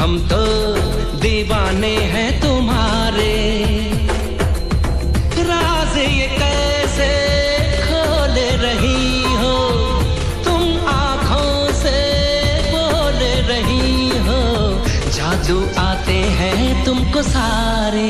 हम तो दीवाने हैं तुम्हारे। राज ये कैसे खोल रही हो तुम, आंखों से बोल रही हो, जादू आते हैं तुमको सारे।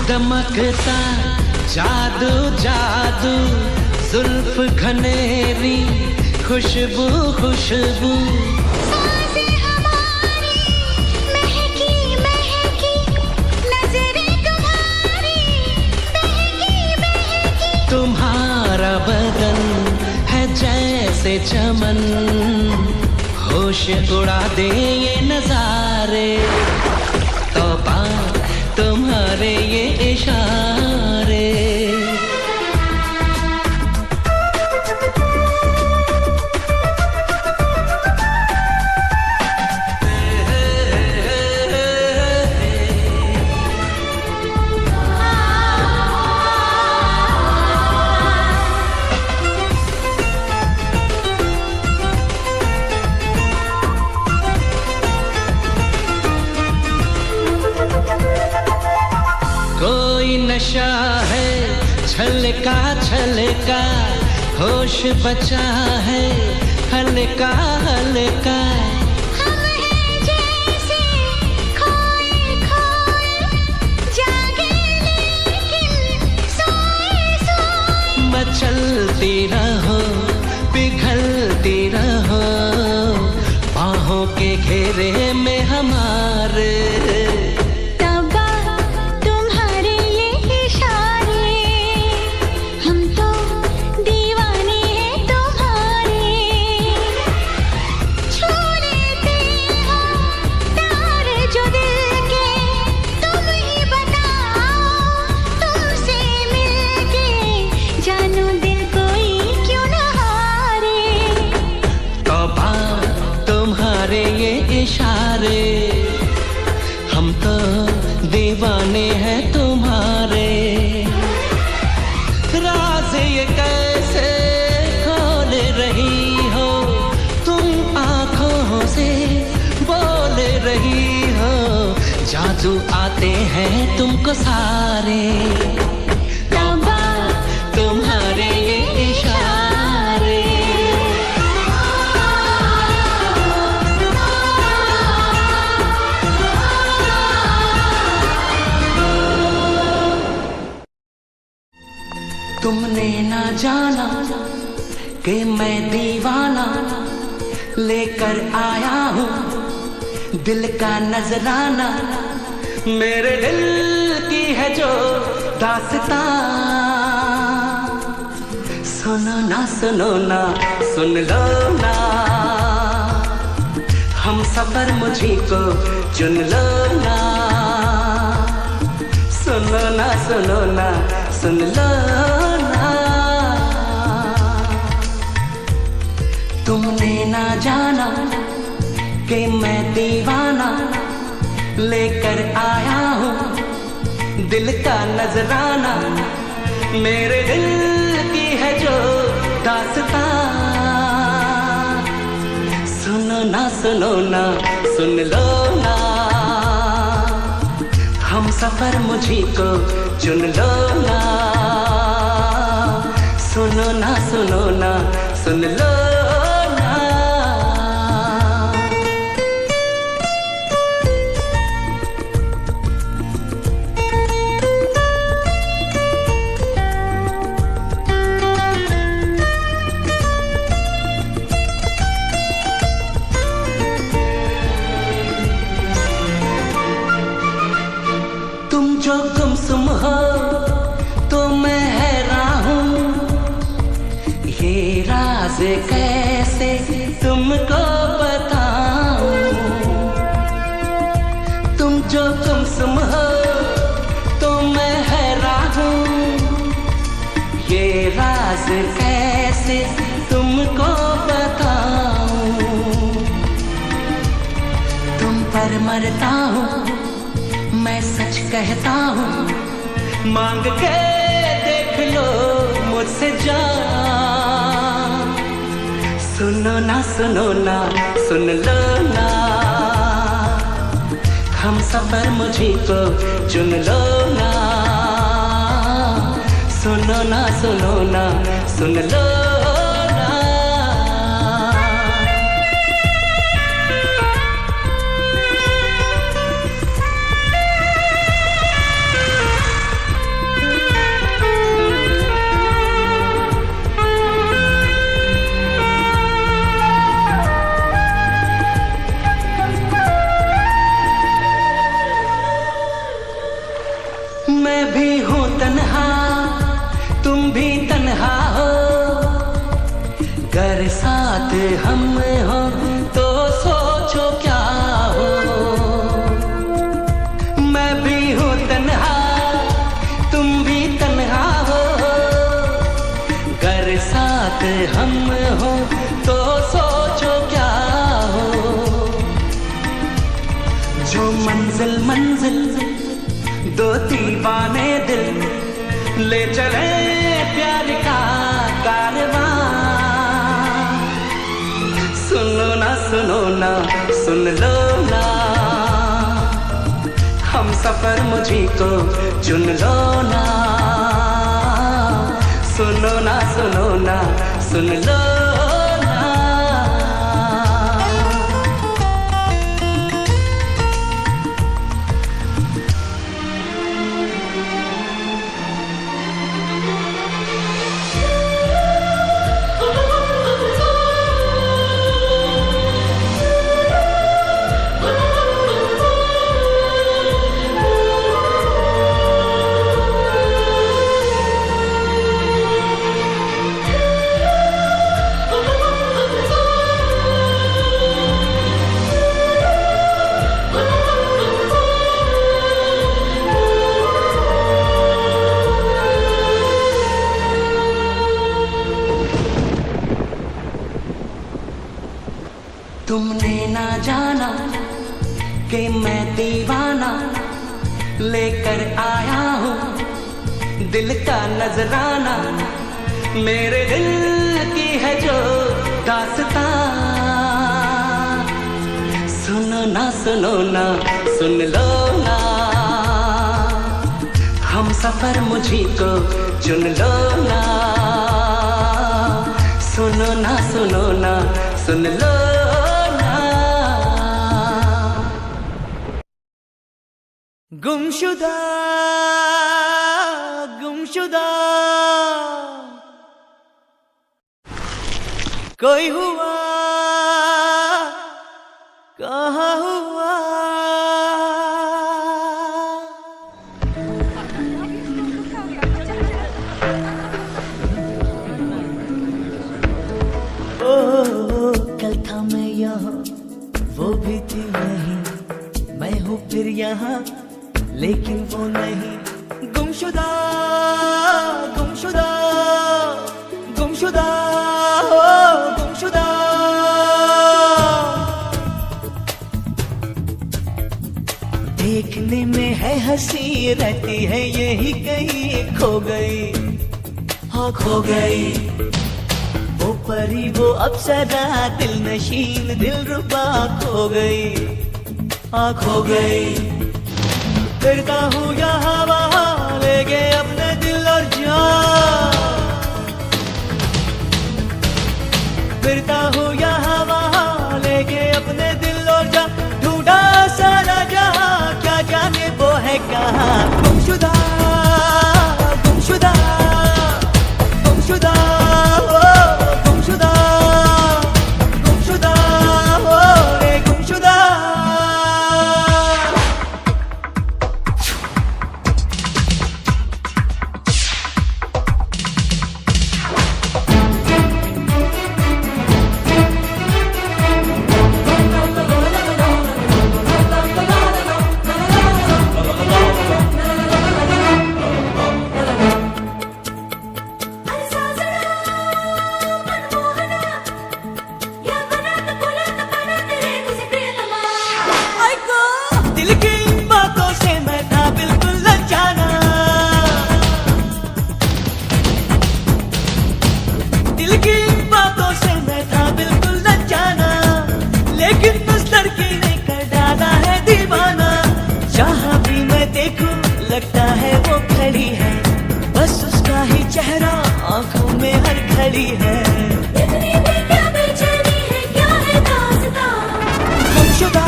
दमकता जादू जादू, जुल्फ घनेरी खुशबू खुशबू, सांसें हमारी महकी महकी, नजरें तुम्हारी बहकी बहकी। तुम्हारा बदन है जैसे चमन, होश उड़ा दे ये नजारे। तौबा तुम्हारे ये इशारे। नशा है छलका छलका, होश बचा है हल्का हल्का। हम हैं जैसे खोए खोए, जागे लेकिन सोए सोए। मचलती रहो पिघलती रहो, बाहों के घेरे में हमारे। इशारे हम तो दीवाने हैं तुम्हारे। राज ये कैसे खोल रही हो तुम, आंखों से बोल रही हो, जादू आते हैं तुमको सारे। तौबा तुम्हारे ये इशारे। तुमने ना जाना कि मैं दीवाना लेकर आया हूँ दिल का नजराना, मेरे दिल की है जो दास्तां। सुनो ना सुन लो ना, हम सफर मुझी को चुन लो ना। सुनो ना सुन लो ना। तुमने ना जाना कि मैं दीवाना लेकर आया हूँ दिल का नजराना, मेरे दिल की है जो दास्तां। सुनो ना सुन लो ना, हम सफर मुझी को चुन लो ना। सुनो ना सुन लो ना। जो गुमसुम हो तो मैं हैरान हूँ, ये राज कैसे तुमको बताऊं। तुम जो गुमसुम हो तो मैं हैरान हूँ, ये राज कैसे तुमको बताऊं। तुम पर मरता हूँ, मैं सच कहता हूँ, मांग के देख लो मुझसे जान। सुनो ना सुनो ना सुन लो ना, हम सफर मुझी को चुन लो ना। सुनो ना सुनो ना सुन लो ना। मैं भी हूँ तन्हा, तुम भी तन्हा हो, घर साथ हम हो तो सोचो क्या हो। मैं भी हूँ तन्हा, तुम भी तन्हा हो, घर साथ हम हो तो सोचो क्या हो। जो मंजिल मंजिल दो दीवाने दिल ले चले प्यार का कारवां। सुनो ना सुनो ना सुन लो ना, हम सफर मुझी को चुन लो ना। सुनो ना सुनो ना सुन लो ना। तुमने ना जाना कि मैं दीवाना लेकर आया हूँ दिल का नजराना। मेरे दिल की है जो दास्तां। सुनो ना सुन लो ना, हम सफर मुझी को चुन लो ना। सुनो ना सुन लो ना। गुमशुदा गुमशुदा कोई हुआ कहाँ हुआ। ओ कल था मैं यहाँ, वो भी थी वहीं, मैं हूँ फिर यहाँ लेकिन वो नहीं। गुमशुदा गुमशुदा गुमशुदा हो गुमशुदा। देखने में है हंसी, रहती है यही कहीं खो गई, हाँ खो गई। वो परी वो अप्सरा दिल नशीन दिल रुबा खो गई, हाँ खो गई। फिरता हूँ यहाँ वहाँ ले गए अपने दिल और जान। फिरता हूँ यहाँ वहाँ ले गए अपने दिल और जान। ढूंढा सारा जहाँ क्या जाने वो है कहाँ। गुमशुदा गुमशुदा गुमशुदा ओ गुमशुदा गुमशुदा ओ रे गुमशुदा। की इन बातों से मैं था बिल्कुल अनजाना, दिल की इन बातों से मैं था बिल्कुल अनजाना, लेकिन उस लड़की ने कर डाला है दीवाना। जहाँ भी मैं देखूं लगता है वो खड़ी है, बस उसका ही चेहरा आंखों में हर घड़ी है। इतनी भी क्या बेचैनी है, क्या है दास्तां? गुमशुदा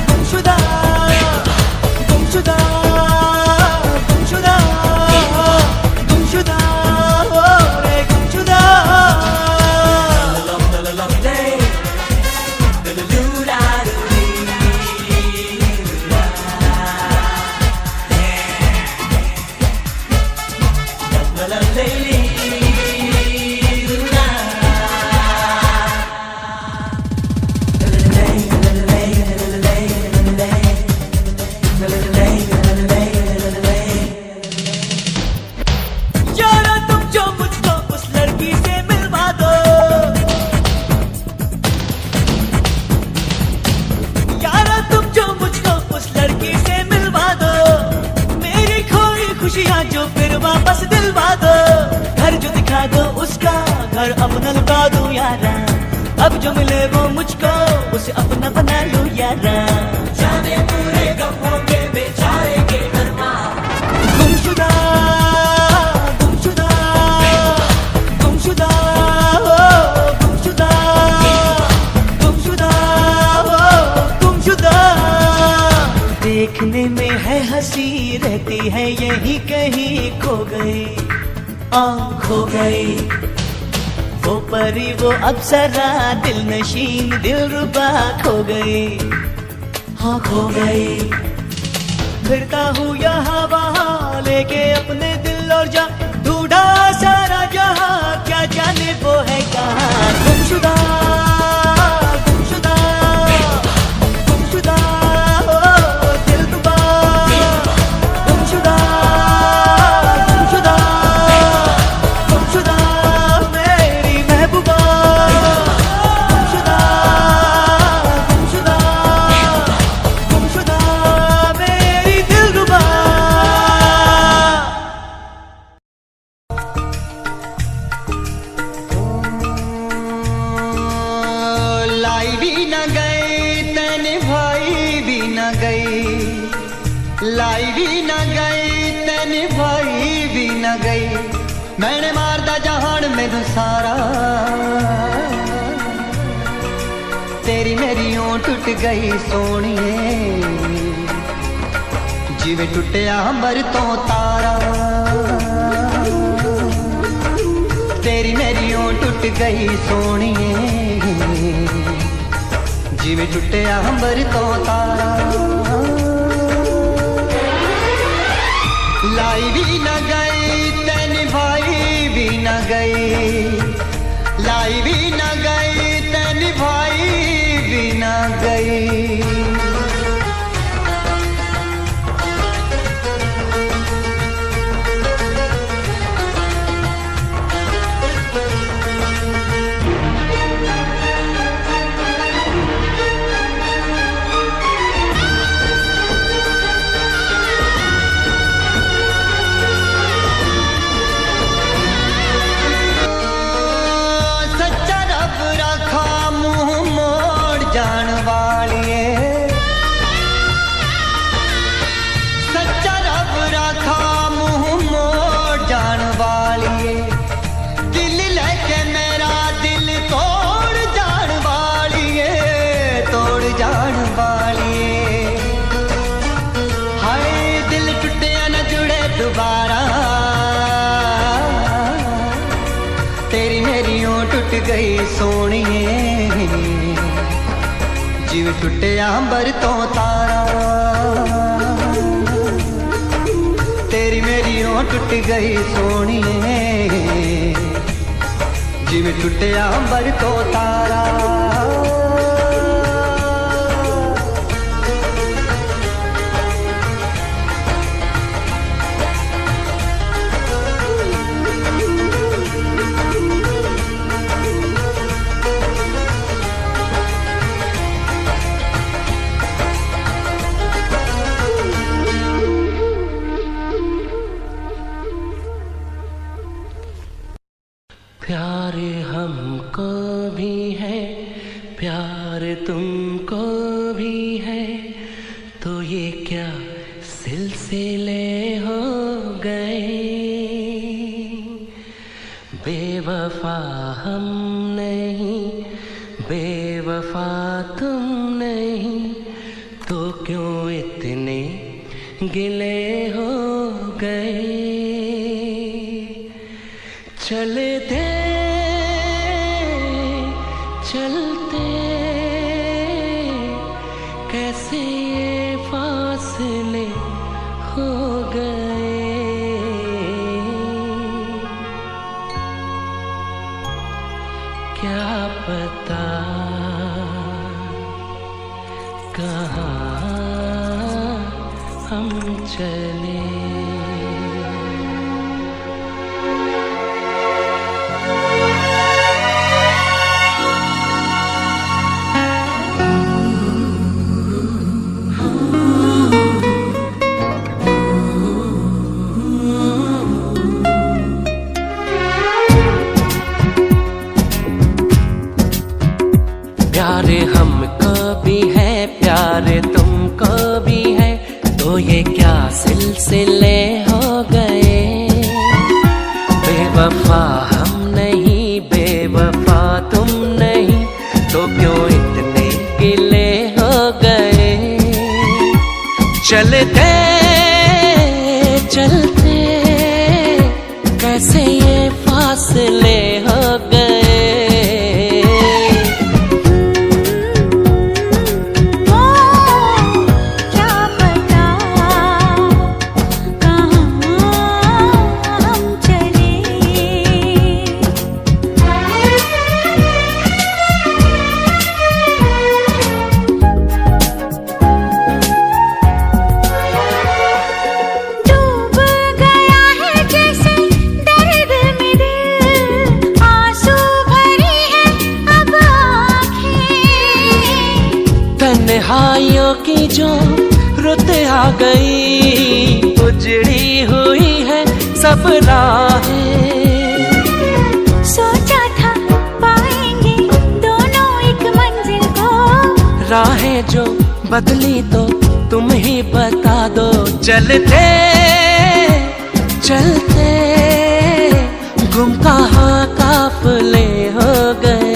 गुमशुदा गुमशुदा गुमशुदा गुमशुदा ओ रे गुमशुदा। यारा तुम जो मुझको उस लड़की से मिलवा दो, यारा तुम जो मुझको उस लड़की से मिलवा दो, मेरी खोई खुशियाँ जो फिर वापस दिलवा दो। घर जो दिखा दो उसका घर अपना लुटा दूं यारा, अब जो मिले वो मुझको उसे अपना बना लूं यारा। जाने पूरे गमों के बेचारे के दरमा। गुमशुदा गुमशुदा गुमशुदा ओ गुमशुदा गुमशुदा ओ गुमशुदा। देखने में है हंसी रहती है यही कहीं खो गई, खो गई वो परी वो अप्सरा दिल नशीन दिलरुबा खो गई, हाँ खो गई। फिरता हूँ यहाँ वहाँ लेके अपने दिल और जा, ढूंढा सारा जहाँ क्या जाने वो है कहाँ। गुमशुदा गुमशुदा गुमशुदा ओ दिलरुबा गुमशुदा गुमशुदा गुमशुदा मेरी महबूबा गुमशुदा गुमशुदा गुमशुदा मेरी दिलरुबा। लाई भी न गई तेने भाई भी न गई, लाई भी न गई तेने भाई भी न गई, मैंने मारदा जहान में सारा, तेरी मेरी ओं टूट गई सोनिए, जिवे टुटिया अंबर तो तारा, तेरी मेरी ओं टूट गई सोनिए, जिवे टुटिया अंबर तो तारा। लाई भी न गई तेन भाई भी न गई, लाई भी न गई तेन भाई भी न गई। गई सोनिए, जीव टुटिया अंबर तो तारा, तेरी मेरी ओं टूट गई सोनिए, जीव टुटिया अंबर तो तारा। हमको भी है, प्यार तुमको भी है, तो ये क्या सिलसिले हो गए। बेवफा हम नहीं, बेवफा तुम नहीं, तो क्यों इतने गिले हो गए। चलते चलते कैसे ये फासले हो गए। क्या पता कहाँ हम चले। प्यार हमको भी है, प्यार तुमको भी है, तो ये क्या सिलसिले हो गए। बेवफा हम नहीं, बेवफा तुम नहीं, तो क्यों इतने गिले हो गए। चलते चलते कैसे ये फासले हो गए। तन्हाइयों की जो रुत आ गई, उजड़ी हुई है सब राहें। सोचा था पाएंगे दोनों एक मंजिल को, राहें जो बदली तो तुम ही बता दो। चलते चलते गुम कहाँ काफिले हो गए।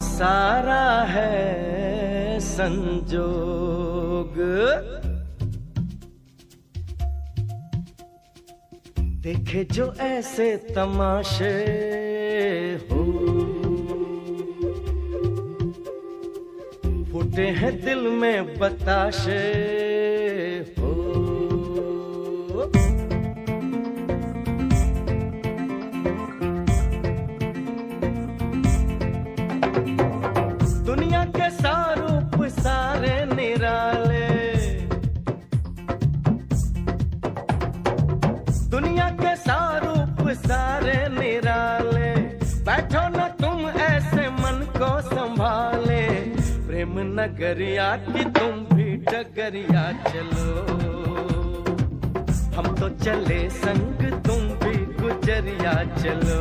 सारा है संजोग, देखे जो ऐसे तमाशे हो, फूटे हैं दिल में बताशे हो। दुनिया के सारूप सारे निराले, दुनिया के सारूप सारे निराले, बैठो न तुम ऐसे मन को संभाले। प्रेम नगरिया की तुम भी डगरिया चलो, हम तो चले संग तुम भी गुजरिया चलो।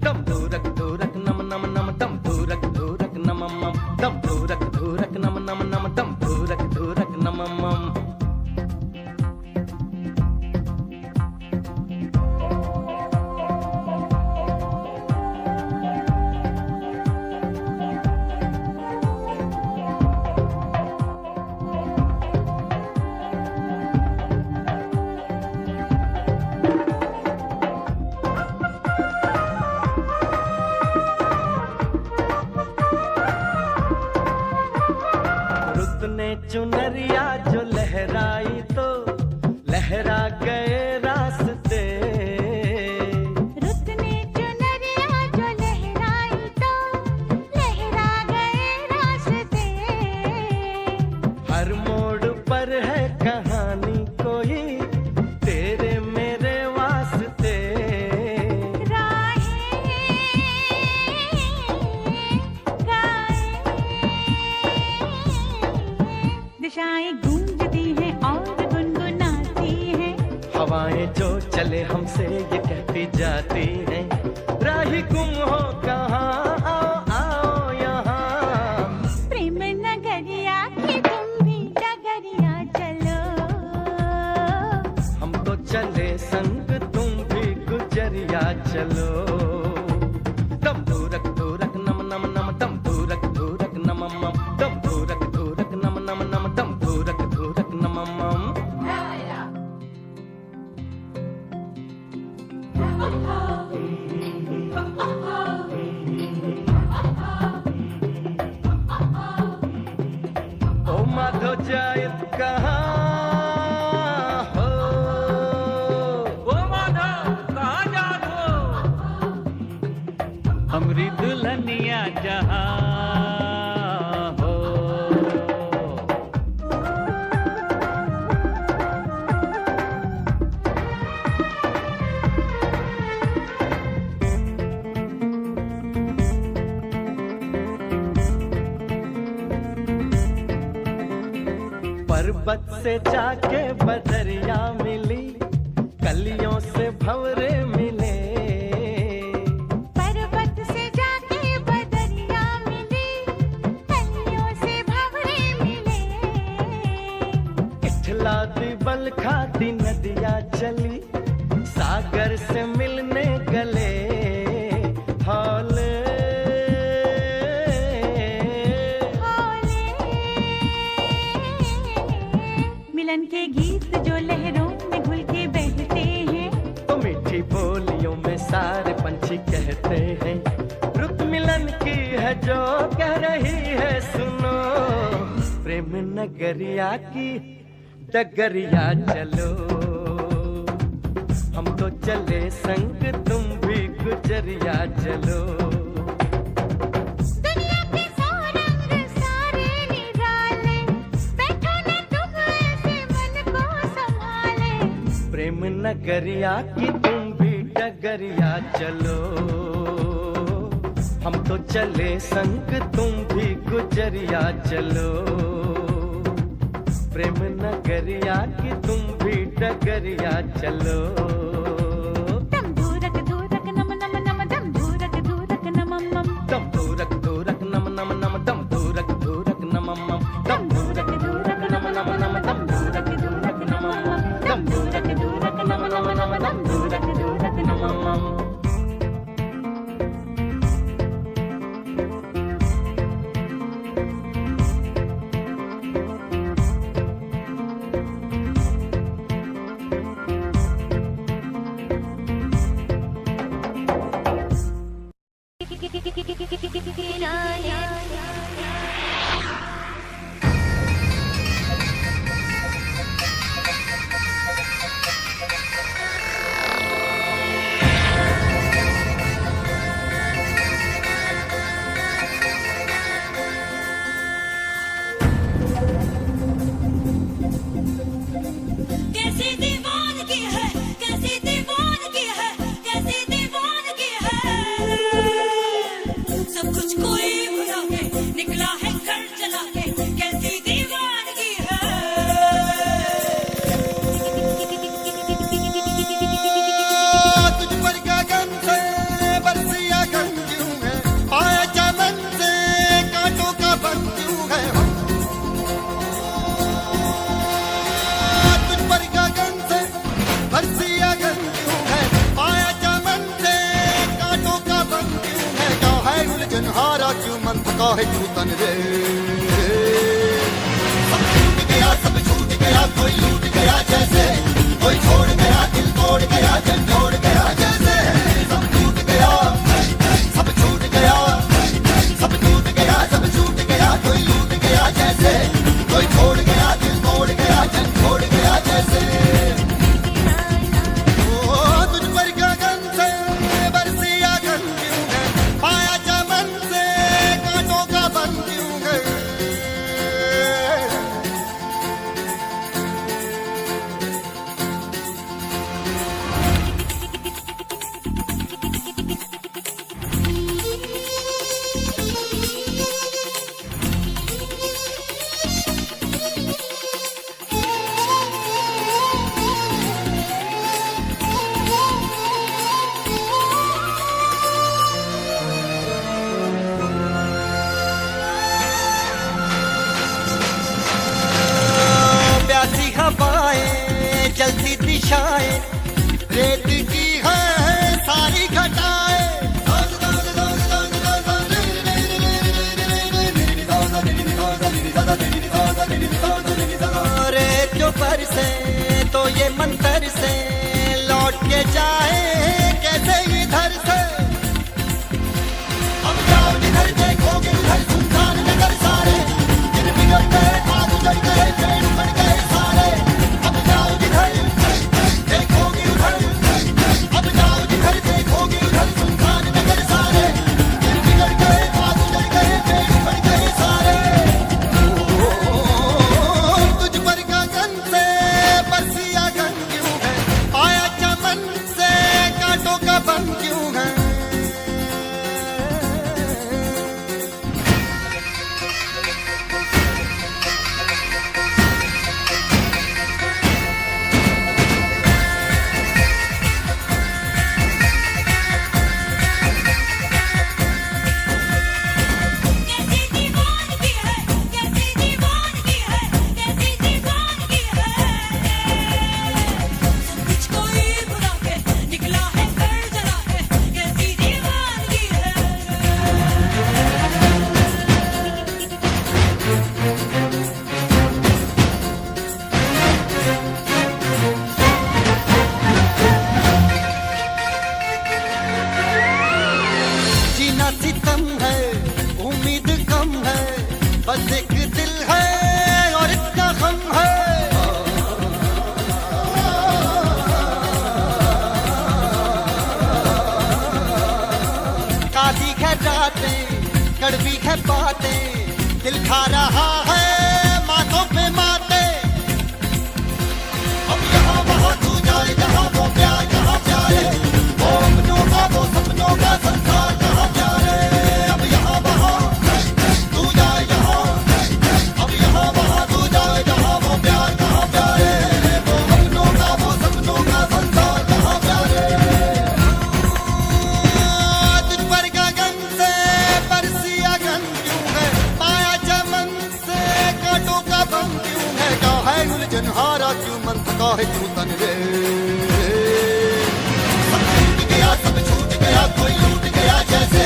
दम धूरक धूरक नम नम नम, दम धूरक धूरक नम मम, दम धूरक धूरक नम नम नम, दम धूरक धूरक नम मम। गूंजती हैं और गुनगुनाती हैं। हवाएं जो चले हमसे ये कहती जाती हैं, राही गुम हो कहाँ, आओ आओ यहाँ। प्रेम नगरिया की तुम भी डगरिया चलो। हम तो चले संग तुम भी गुजरिया चलो। दम धूरक धूरक नम नम नम, दम धूरक धूरक नम मम, दम धूरक धूरक नम नम नम, दम धूरक धूरक नम मम। ओ माधो जायत कहाँ हो, ओ माधव कहाँ जात हो, हमरी दुल्हनिया जहाँ हो। पर्वत से जाके बदरिया मिली, कलियों से भंवरे मिले। पर्वत से जाके बदरिया मिली, कलियों से भंवरे मिले। इठलाती बल खाती नदिया चली, सागर से मिलने गले। हौले मिलन के गीत जो लहरों में घुल के बहते हैं। तो मीठी बोलियों में सारे पंछी कहते हैं, रुत मिलन की है जो कह रही है सुनो। प्रेम नगरिया की डगरिया चलो, हम तो चले संग तुम भी गुजरिया चलो। दुनिया के सौ रंग सारे निराले, बैठो न तुम ऐसे मन को संभाले। प्रेम नगरिया की तुम भी डगरिया चलो, हम तो चले संग तुम भी गुजरिया चलो। प्रेम नगरिया की तुम भी डगरिया चलो। दम धूरक धूरक नम नम नम, दम धूरक धूरक नम मम, दम धूरक धूरक नम नम नम, दम धूरक धूरक नम मम, दम धूरक धूरक नम नम नम, दम धूरक धूरक नम मम, दम धूरक धूरक नम नम नम, दम धूरक धूरक नम मम। कैसी दीवानगी है, कैसी दीवानगी है, कैसी दीवानगी है। सब कुछ कोई भुला के निकला है घर चला के, कैसी दीवानगी है। तुझ पर गगन से बरसिया गन क्यों है, पाया चमन से कांटों का बन क्यों है। तुझ पर गगन से बरसिया गन क्यों है, पाया चमन से कांटों का बन क्यों है। क्या है उलझन हारा क्यों मन थका है क्यों तन रे। सब छूट गया, सब छूट गया, कोई लूट गया जैसे, कोई छोड़ गया दिल तोड़ गया, जन जोड़ गया जैसे। सब छूट गया, सब छूट गया, सब छूट गया, सब छूट गया, कोई लूट गया जैसे, कोई छोड़ गया दिल तोड़ गया, जन छोड़ गया जैसे। ओ तुझ पर गगन से बरसिया गन क्यों है, पाया चमन से कांटों का बन क्यों है। बरसे तो ये मंतर से लौट के जाए कैसे इधर से। अब जाओ जिधर देखोगे उधर सुनसान नगर सारे, दिन बिगड़ गए आग उजड़ गए पेड़ उमड़ गए सारे। अब जाओ जिधर देखोगे उधर, अब जाओ जिधर देखोगे उधर सुनसान नगर सारे, दिन बिगड़ गए आग उजड़ गए पेड़ उमड़ गए सारे। तुझ पर गगन से बरसिया गन क्यों है, आया चमन से कांटों का बन क्यों है। कैसी दीवानगी है, कैसी दीवानगी है, कैसी दीवानगी है। सब कुछ कोई भुला के निकला है घर जला के, कैसी दीवानगी है। जीना सितम है, उम्मीद कम है, बस एक दिल है और इतना गम है। काली है रातें, कड़वी है बातें, दिल खा रहा है माथों पे माते। अब यहाँ वहाँ तू जाए जहाँ वो प्यार जहाँ प्यारे, वो अपनों का वो सपनों का संसार जहाँ प्यारे। अब यहाँ वहाँ तू जाए जहाँ, अब यहाँ वहाँ तू जाए जहाँ वो प्यार जहाँ प्यारे, वो अपनों का वो सपनों का संसार जहाँ प्यारे। तुझ पर गगन से बरसिया गन क्यों है, पाया चमन से कांटों का बन क्यों है। क्या है उलझन हारा क्यों मन थका है क्यों तन रे। सब छूट गया सब छूट गया, कोई लूट गया जैसे,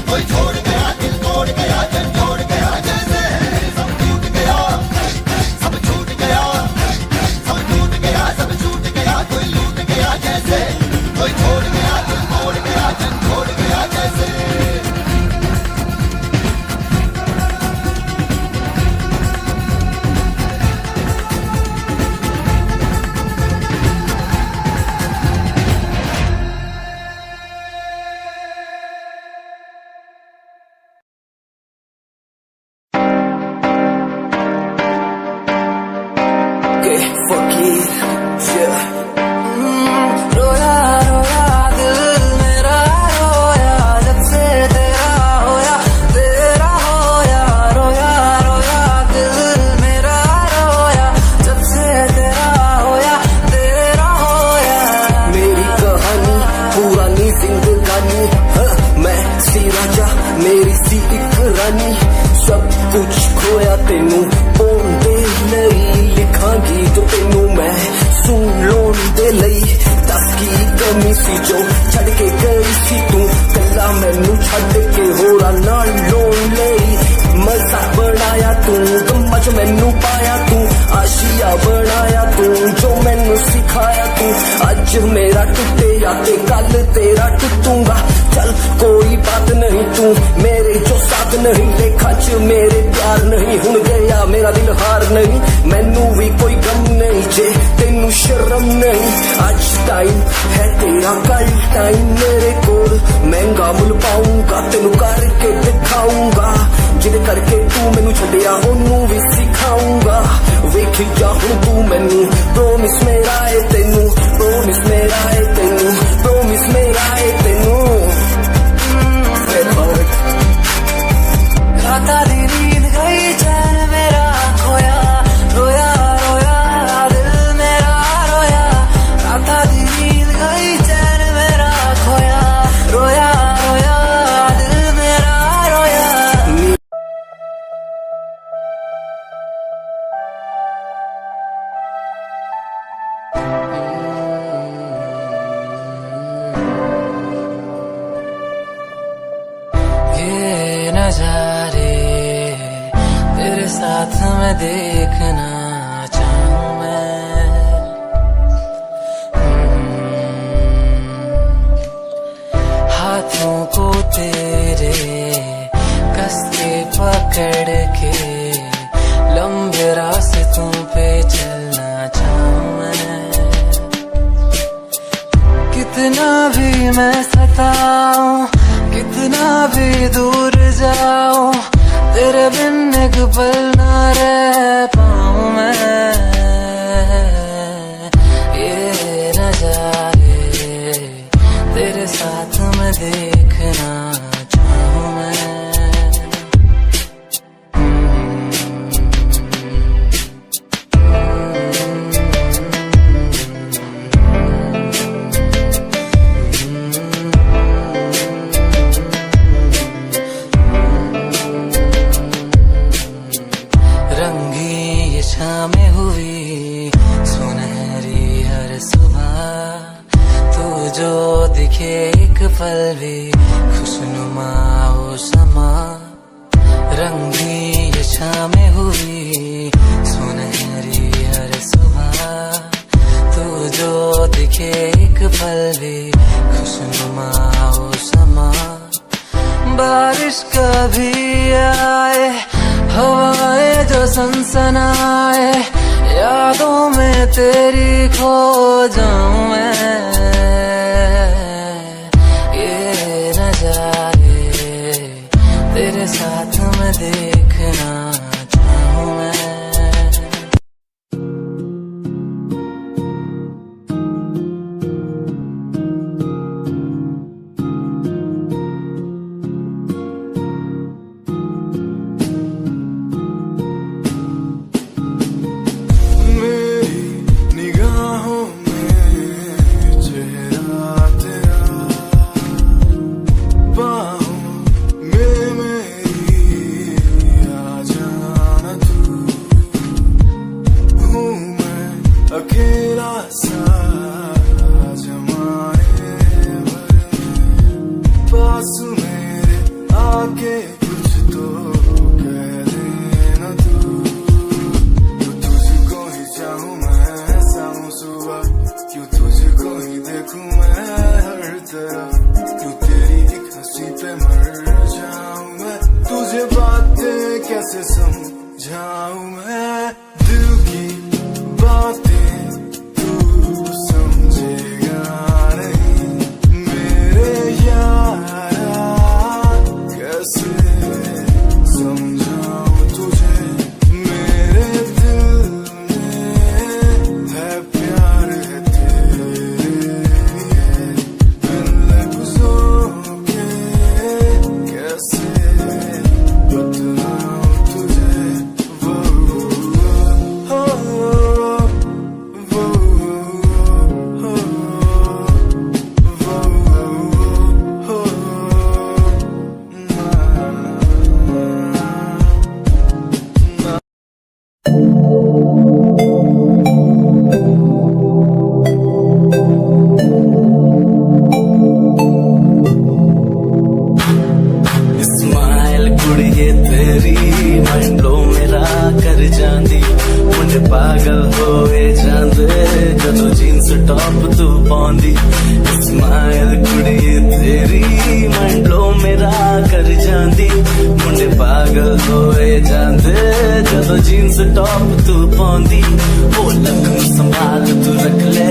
कोई छोड़ गया दिल तोड़ गया जन जोड़ गया जैसे। सब छूट गया सब छूट गया, सब टूट गया सब छूट गया, कोई लूट गया जैसे, कोई छोड़ गया दिल तोड़ गया जन जोड़ गया जैसे। रोया रोया दिल मेरा रोया, जब से तेरा होया तेरा होया। रोया रोया दिल मेरा रोया, जब से तेरा होया तेरा होया। मेरी कहानी पुरानी जिंदगानी, मैं सी राजा मेरी सी एक रानी। सब कुछ खोया तेनू पोंदे नहीं, लिखांगी तो तेनू मैं सुन लोन दे लई। दस की कमी सी जो छड़ के गई सी तू, कला मैनू छड़ के होरा नाल लोन लई। मजाक बनाया तू, गम्मा च मैनू पाया तू, आशिया बनाया तू, जो मैनू सिखाया तू। अज मेरा टुटे या ते कल तेरा टुटूंगा, चल कोई बात नहीं तू मेरे जो साथ नहीं। लेखा च मेरे प्यार नहीं, हुण गया मेरा दिल हार नहीं। मैनू भी कोई गम नहीं जे तेनू शर्म नहीं। आज टाइम है तेरा कल टाइम मेरे कोल, महंगा मुल पाऊंगा तेनू करके दिखाऊंगा। जिद करके तू मैनू छड्डिया ओनू भी सिखाऊंगा। वेखी जा हुण तू मैनू, प्रोमिस मेरा है तेनू, प्रोमिस मेरा है तेनू, प्रोमिस मेरा है तेनू। राता दी नींद गई चैन मेरा खोया, रोया रोया दिल मेरा रोया। राता दी नींद गई चैन मेरा खोया, रोया रोया दिल मेरा रोया। ये नजारे तेरे साथ मैं देखना चाहूं मैं। मैं सताऊं, कितना भी दूर जाऊं, तेरे बिन एक पल ना रह पाऊं मैं। ये नजारे तेरे साथ में देखना चाहूं मैं। शामें हुई सुनहरी हर सुबह, तू जो दिखे एक पल भी खुशनुमा हो समा। रंगी ये शामें हुई सुनहरी हर सुबह, तू जो दिखे एक पल भी खुशनुमा हो समा। बारिश कभी आए, हवाएं जो सनसनाए, यादों में तेरी खो जाऊं मैं। ये नजारे तेरे साथ में देखना चाहूं मैं। अकेला सा जमाने पास मेरे आके कुछ तो कह देना तू। तुझको ही चाहूं मैं शाम सुबह, क्यों तुझको ही देखूं मैं हर तरफ, क्यों तेरी एक हंसी पे मर जाऊं मैं। तुझे बातें कैसे समझाऊं मैं, दिल की बातें पागल होए जांदे जदों जींस टॉप तू पाउंदी। स्माइल कुड़िए तेरी मंडलो मेरा कर जांदी, मुंडे पागल होए जांदे जदों जींस टॉप तू पाउंदी। ओ लक संभाल तू रख ले,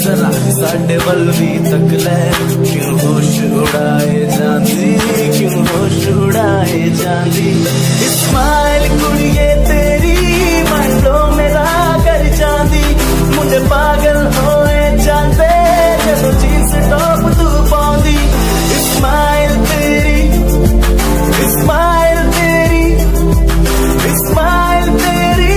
जरा साडे वल भी तक ले, क्यों होश उड़ाए जांदी, क्यों होश उड़ाए जांदी। स्माइल कुड़िए तेरी मंडलो मेरा कर जांदी, मुंडे पागल होए जांदे जदों जींस टॉप तू पाउंदी। स्माइल तेरी, स्माइल तेरी, स्माइल तेरी।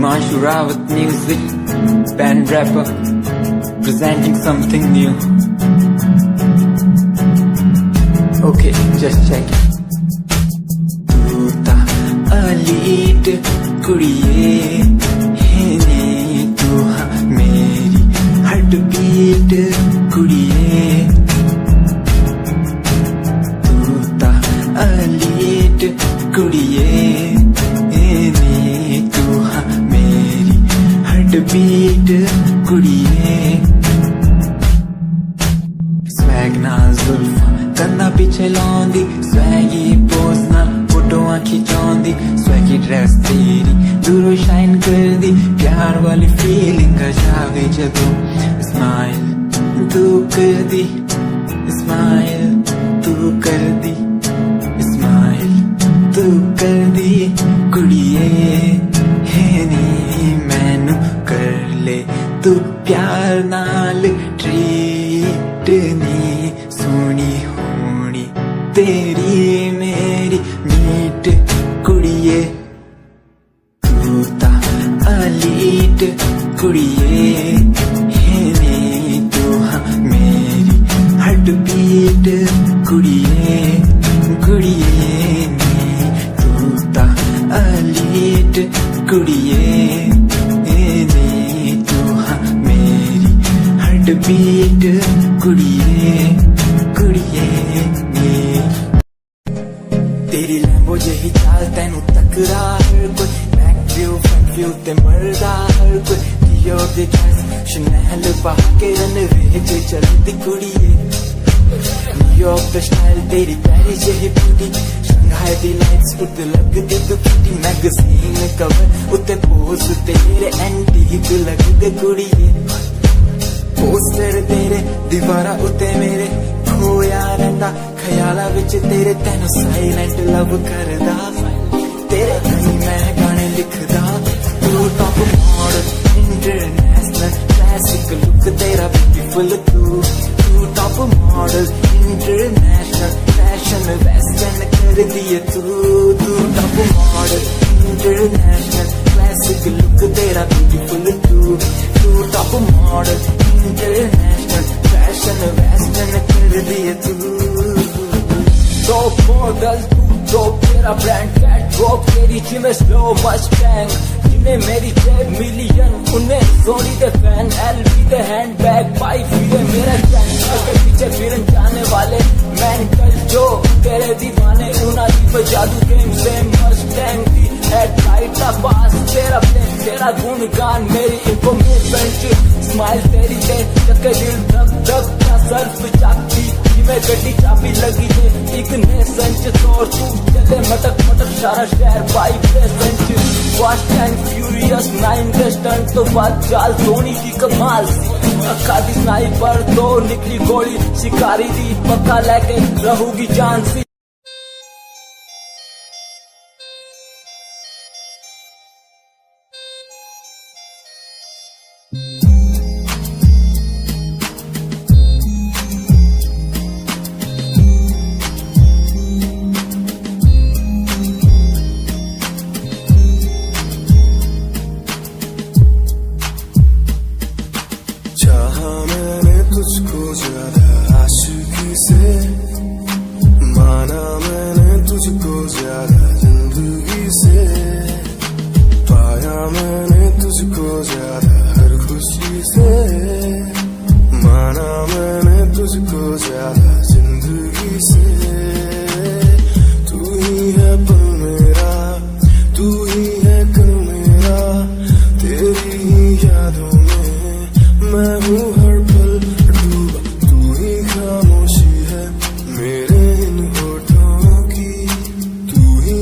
Himanshu Rawat music, band rapper, presenting something new. Okay, just check it. तू ता अलीट कुड़िए है ने तू हाँ मेरी हार्ट बीट कुड़िए तू ता अलीट कुड़िए है ने तू हाँ मेरी हार्ट बीट कुड़िए स्वैग ना जुल्फा कंधा पिछे लांदी स्वैगी पोज ना फोटोआं खिंचांदी स्वैगी ड्रेस तेरी दूरों शाइन कर दी प्यार वाली फीलिंग का जावे जदों स्माइल तू कर दी स्माइल तू कर दी स्माइल तू कर दी कुड़िए है नी मैनू कर ले तू प्यार नाल ट्रीट नी सोनी होनी तेरी मेरी मीट कुड़िए तू ता अलीट कुड़िए है नी तू हाँ मेरी हार्ट बीट कुड़िए कुड़िए नी तू ता अलीट कुड़िए है नी तू हाँ मेरी हार्ट बीट कुड़िए कुड़िए नी तेरी लैम्बो जही चाल तैनू तकरा हर कोई बैक व्यू फ्रंट व्यू ते मरदा हर कोई दियो दे ड्रेस शनैल पा के रनवे च चलदी कुड़िए न्यूयॉर्क दा स्टाइल तेरी पैरी जही ब्यूटी शंघाई दी लाइट्स उत्ते लगदी दुखी मैगजीन कवर उत्ते पोज तेरे एंटीक लगदे कुड़िए पोस्टर तेरे दीवारा उत्ते मेरे खोया रहिंदा ख्याला विच तेरे तैनू साइलेंट लव करदा तेरे कहीं मैं गाने लिखदा तू top model international classic look तेरा ब्यूटीफुल तू top model international fashion western कर दिए तू top model international classic look तेरा ब्यूटीफुल तू top model international fashion western कर दिए तू टॉप मॉडल तू तेरा ब्रांड कैट वॉक तेरी जिमें स्लो मस्टैंग जिन्हें मेरी 10 मिलियन उन्हें सोनी दे फैन एलवी दे हैंडबैग पाई फिरे मेरा चैन के पीछे फिरन जाने वाले मेंटल जो तेरे दीवाने उना दी जादू गेम से मस्टैंग दी हेडलाइट का पास तेरा प्लेन तेरा गुणगान मेरी इंफॉर्मेशन स्माइल तेरी दे चक्के दिल धक धक का सर्फ चापी में गड्डी चाबी लगी दे एक ने संच तोड़ तू चले मटक मटक सारा शहर by present fast and furious 9 stunt तो बात चाल धोनी की कमाल अक्का दी स्नाइपर तो निकली गोली शिकारी दी पक्का लेके रहूगी जान सी तुझको ज्यादा आशिकी से माना मैंने तुझको ज्यादा जिंदगी से पाया मैंने तुझको ज्यादा हर खुशी से माना मैंने तुझको ज्यादा जिंदगी से तू ही है पल मेरा तू ही है कल मेरा तेरी ही यादों में मैं हूँ हर पल डूबा तू ही खामोशी है मेरे इन होठों की तू ही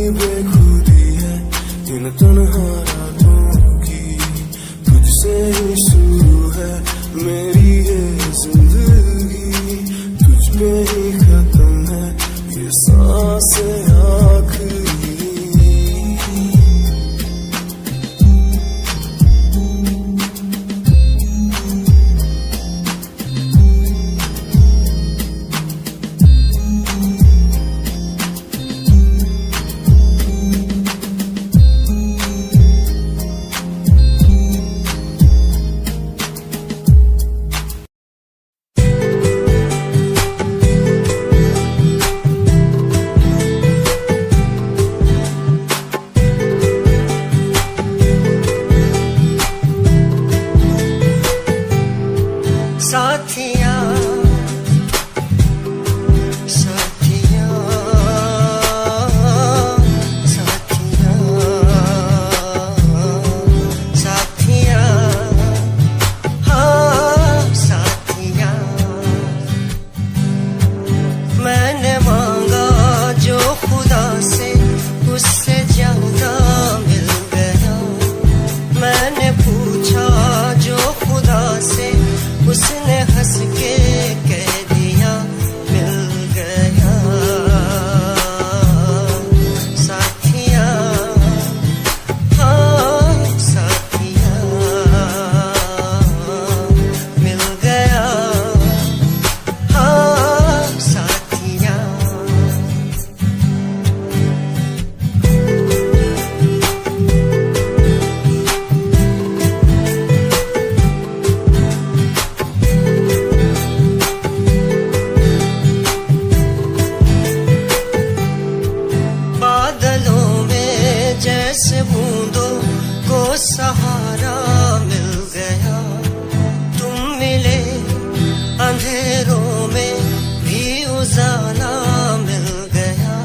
उजाला मिल गया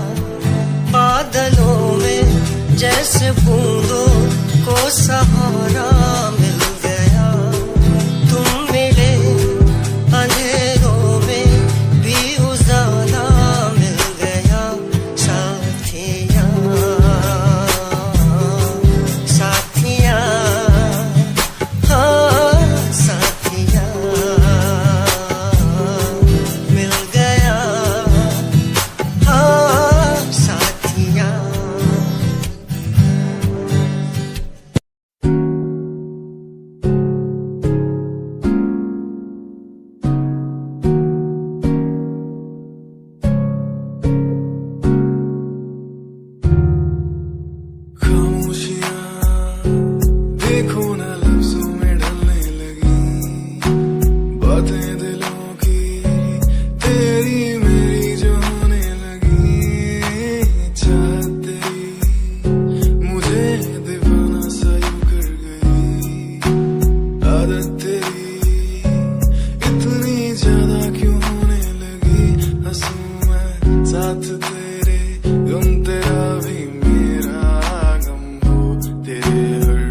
बादलों में, जैसे बूंदों को सहारा मिल गया। तुम मिले अंधेरों में भी उजाला मिल गया। साथिया साथिया हाँ साथिया मिल गया हाँ साथिया। देखो ना लफ्जों में ढलने लगी, बातें दिलों की तेरी मेरी जो होने लगी। चाहत तेरी मुझे दीवाना सा यूं कर गई, आदत तेरी इतनी ज्यादा क्यों होने लगी। हंसूं मैं साथ तेरे, गम तेरा भी मेरा गम हो, तेरे हर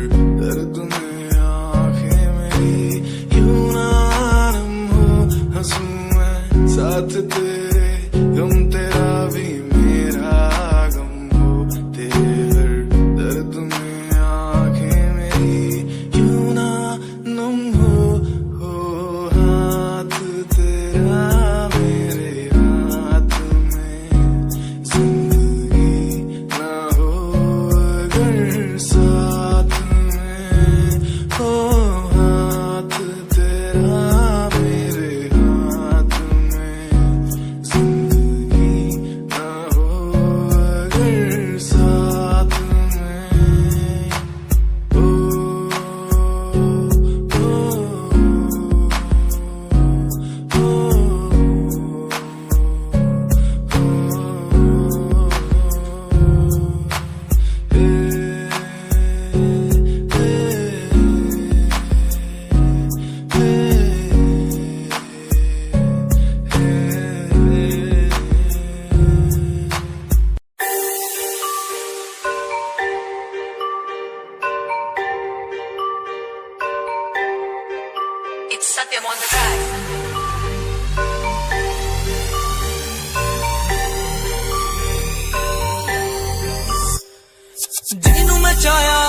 दर्द में आंखें मेरी यूं ना नम हो। हंसूं मैं साथ तेरे, गम तेरा भी मेरा गम हो, तेरे हर दर्द में आंखें मेरी यूं ना नम हो। हाथ तेरा मेरे हाथ में, जिंदगी ना हो अगर साथ में। हो हाथ तेरा मेरे हाथ में, जिंदगी ना हो अगर साथ में। ओ It's Satyam on the track. ਜਿਹਨੂੰ ਮੈਂ ਚਾਹਿਆ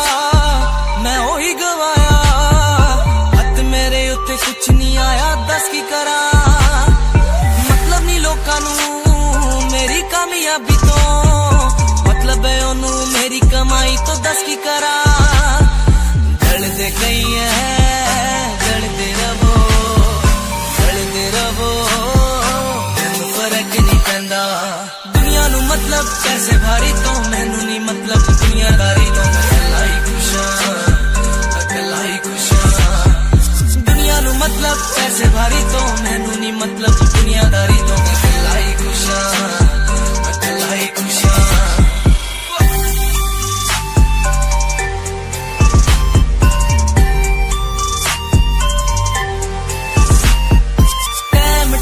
ਮੈਂ ਉਹੀ ਗਵਾਇਆ, ਹੱਥ ਮੇਰੇ ਉੱਤੇ ਕੁਛ ਨਹੀਂ ਆਇਆ, ਦੱਸ ਕੀ ਕਰਾਂ। ਮਤਲਬ ਨਹੀਂ ਲੋਕਾਂ ਨੂੰ ਮੇਰੀ ਕਾਮਯਾਬੀ ਤੋਂ, ਮਤਲਬ ਹੈ ਉਹਨੂੰ ਮੇਰੀ ਕਮਾਈ ਤੋਂ, ਦੱਸ ਕੀ ਕਰਾਂ। ਜਲਦੇ ਗਈ ਐ ਜਲਦੇ ਰਵੋ, ਜਲਦੇ ਰਵੋ, ਮੈਨੂੰ ਫਰਕ ਨਹੀਂ ਪੈਂਦਾ। ਦੁਨੀਆ ਨੂੰ ਮਤਲਬ ਪੈਸੇ ਭਾਰੀ ਤੋਂ, ਮੈਨੂੰ ਨਹੀਂ ਮਤਲਬ ਦੁਨੀਆਦਾਰੀ ਤੋਂ। ਮੈਂ ਇਕੱਲਾ ਹੀ ਖੁਸ਼ ਹਾਂ, ਇਕੱਲਾ ਹੀ ਖੁਸ਼ ਹਾਂ। ਦੁਨੀਆ ਨੂੰ ਮਤਲਬ ਪੈਸੇ ਭਾਰੀ ਤੋਂ, ਮੈਨੂੰ ਨਹੀਂ ਮਤਲਬ ਦੁਨੀਆਦਾਰੀ ਤੋਂ। ਮੈਂ ਇਕੱਲਾ ਹੀ ਖੁਸ਼ ਹਾਂ, ਇਕੱਲਾ ਹੀ ਖੁਸ਼ ਹਾਂ।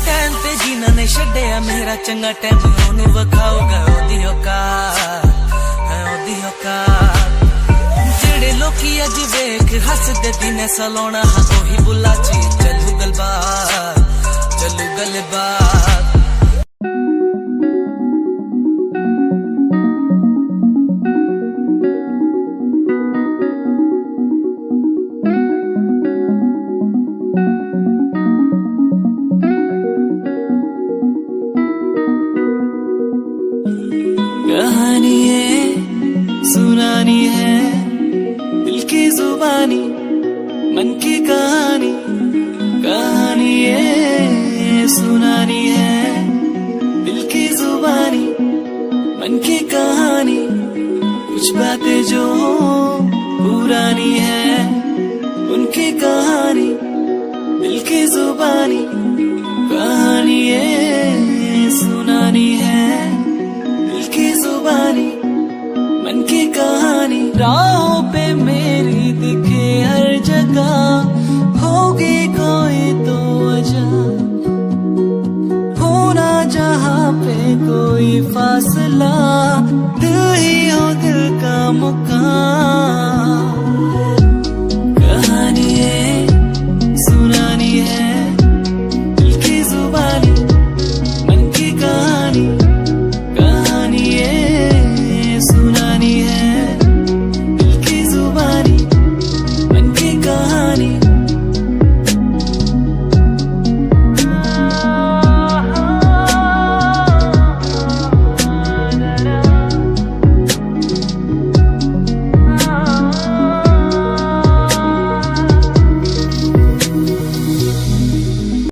ਟਾਈਮ ਤੇ ਜੀਣਾ ਨੇ ਛੱਡਿਆ ਮੇਰਾ ਚੰਗਾ ਟਾਈਮ, ਉਹਨੂੰ ਵਿਖਾਊਗਾ ਉਹਦੀ ਔਕਾਤ ਹੈ, ਉਹਦੀ ਔਕਾਤ। ਜਿਹੜੇ ਲੋਕੀ ਅੱਜ ਵੇਖ ਹੱਸਦੇ ਦਿਨੇ ਸਲਾਉਣਾ, ਉਹੀ ਬੁੱਲਾ ਚ ਚੱਲੂ ਗੱਲਬਾਤ, ਚੱਲੂ ਗੱਲਬਾਤ। कहानी है सुनानी है, दिल की जुबानी मन की कहानी। कहानी है सुनानी है, दिल की जुबानी मन की कहानी। कुछ बातें जो पुरानी है उनकी कहानी, दिल की जुबानी। कहानी है सुनानी है, दिल की जुबानी मन की कहानी। राहों पे मेरी दिखे हर जगह, होगी कोई तो वजह, होना जहां पे कोई फासला, दिल ही हो दिल का मुकाम।